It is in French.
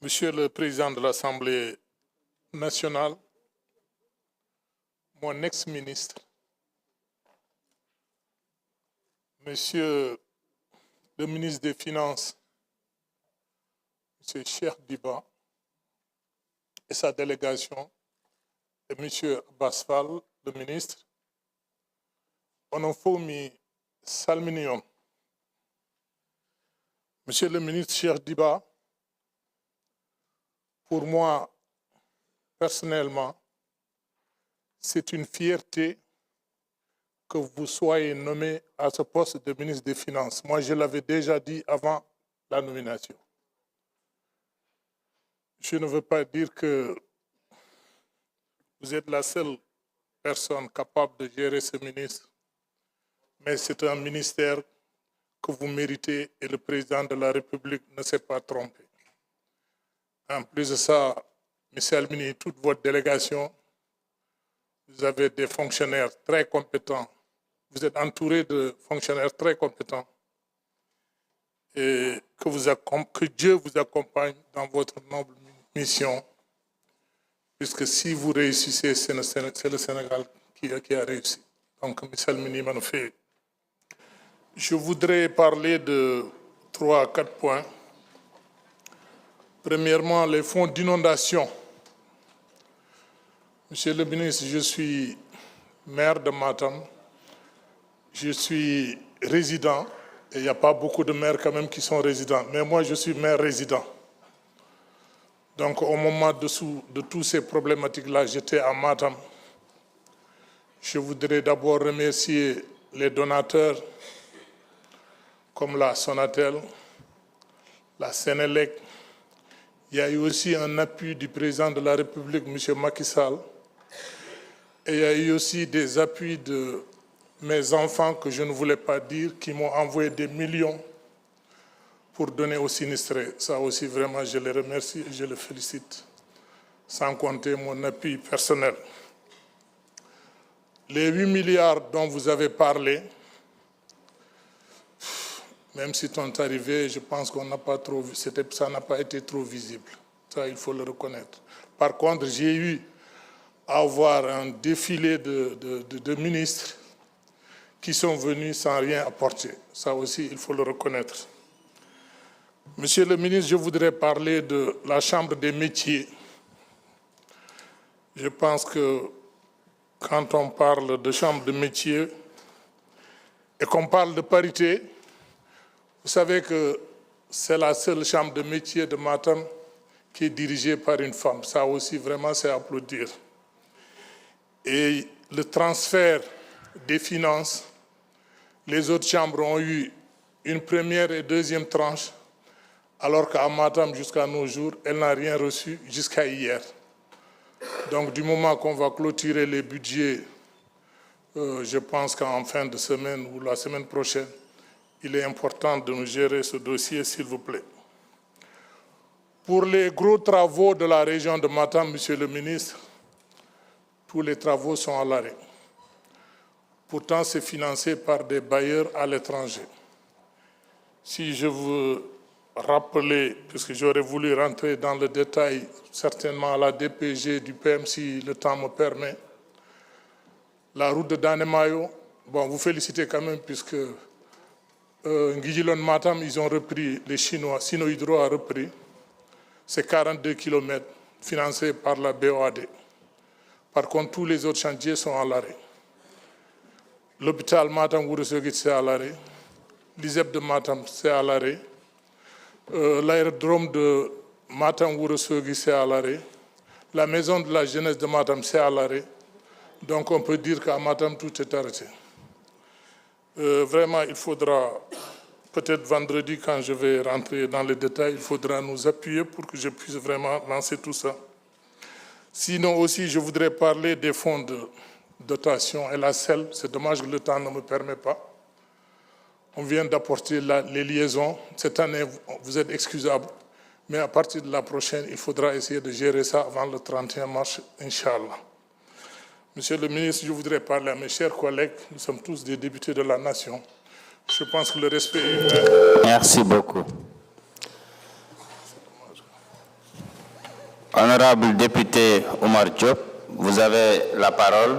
Monsieur le Président de l'Assemblée nationale, mon ex-ministre, Monsieur le ministre des Finances, Monsieur Cheikh Diba, et sa délégation, et Monsieur Abbas Fall, le ministre, onon fof mi salmini on. Monsieur le ministre Cheikh Diba, pour moi, personnellement, c'est une fierté que vous soyez nommé à ce poste de ministre des Finances. Moi, je l'avais déjà dit avant la nomination. Je ne veux pas dire que vous êtes la seule personne capable de gérer ce ministre, mais c'est un ministère que vous méritez et le président de la République ne s'est pas trompé. En plus de ça, M. Almini, toute votre délégation, vous avez des fonctionnaires très compétents. Vous êtes entouré de fonctionnaires très compétents et que Dieu vous accompagne dans votre noble mission, puisque si vous réussissez, c'est le Sénégal qui a réussi. Donc, M. Almini Manoufe, je voudrais parler de 3 à 4 points. Premièrement, les fonds d'inondation. Monsieur le ministre, je suis maire de Matam. Je suis résident, et il n'y a pas beaucoup de maires quand même qui sont résidents, mais moi je suis maire résident. Donc au moment de toutes ces problématiques-là, j'étais à Matam. Je voudrais d'abord remercier les donateurs comme la Sonatel, la Sénélec. Il y a eu aussi un appui du président de la République, M. Macky Sall. Et il y a eu aussi des appuis de mes enfants que je ne voulais pas dire, qui m'ont envoyé des millions pour donner aux sinistrés. Ça aussi, vraiment, je les remercie et je les félicite, sans compter mon appui personnel. Les 8 milliards dont vous avez parlé, même si sont arrivés, je pense qu'on n'a pas trop vu, ça n'a pas été trop visible. Ça, il faut le reconnaître. Par contre, j'ai eu à voir un défilé de ministres qui sont venus sans rien apporter. Ça aussi, il faut le reconnaître. Monsieur le ministre, je voudrais parler de la Chambre des métiers. Je pense que quand on parle de Chambre de métiers et qu'on parle de parité, vous savez que c'est la seule Chambre de métiers de Matam qui est dirigée par une femme. Ça aussi, vraiment, c'est à applaudir. Et le transfert des finances, les autres chambres ont eu une première et deuxième tranche, alors qu'à Matam, jusqu'à nos jours, elle n'a rien reçu jusqu'à hier. Donc, du moment qu'on va clôturer les budgets, je pense qu'en fin de semaine ou la semaine prochaine, il est important de nous gérer ce dossier, s'il vous plaît. Pour les gros travaux de la région de Matam, Monsieur le ministre, tous les travaux sont à l'arrêt. Pourtant, c'est financé par des bailleurs à l'étranger. Si je veux rappeler, puisque j'aurais voulu rentrer dans le détail, certainement à la DPG du PM, si le temps me permet, la route de Danemayo, bon, vous félicitez quand même, puisque Ngijilon Matam, ils ont repris, les Chinois, Sino Hydro a repris, c'est 42 km financés par la BOAD. Par contre, tous les autres chantiers sont à l'arrêt. L'hôpital Matam Wourossogui, c'est à l'arrêt. L'ISEP de Matam, c'est à l'arrêt. L'aérodrome de Matam Wourossogui, c'est à l'arrêt. La maison de la jeunesse de Matam, c'est à l'arrêt. Donc on peut dire qu'à Matam, tout est arrêté. Vraiment, il faudra, peut-être vendredi, quand je vais rentrer dans les détails, il faudra nous appuyer pour que je puisse vraiment lancer tout ça. Sinon aussi, je voudrais parler des fonds de dotation et la selle. C'est dommage que le temps ne me permet pas. On vient d'apporter les liaisons. Cette année, vous êtes excusable. Mais à partir de la prochaine, il faudra essayer de gérer ça avant le 31 mars, Inch'Allah. Monsieur le ministre, je voudrais parler à mes chers collègues. Nous sommes tous des députés de la nation. Je pense que le respect humain... Merci beaucoup. Honorable député Omar Diop, vous avez la parole.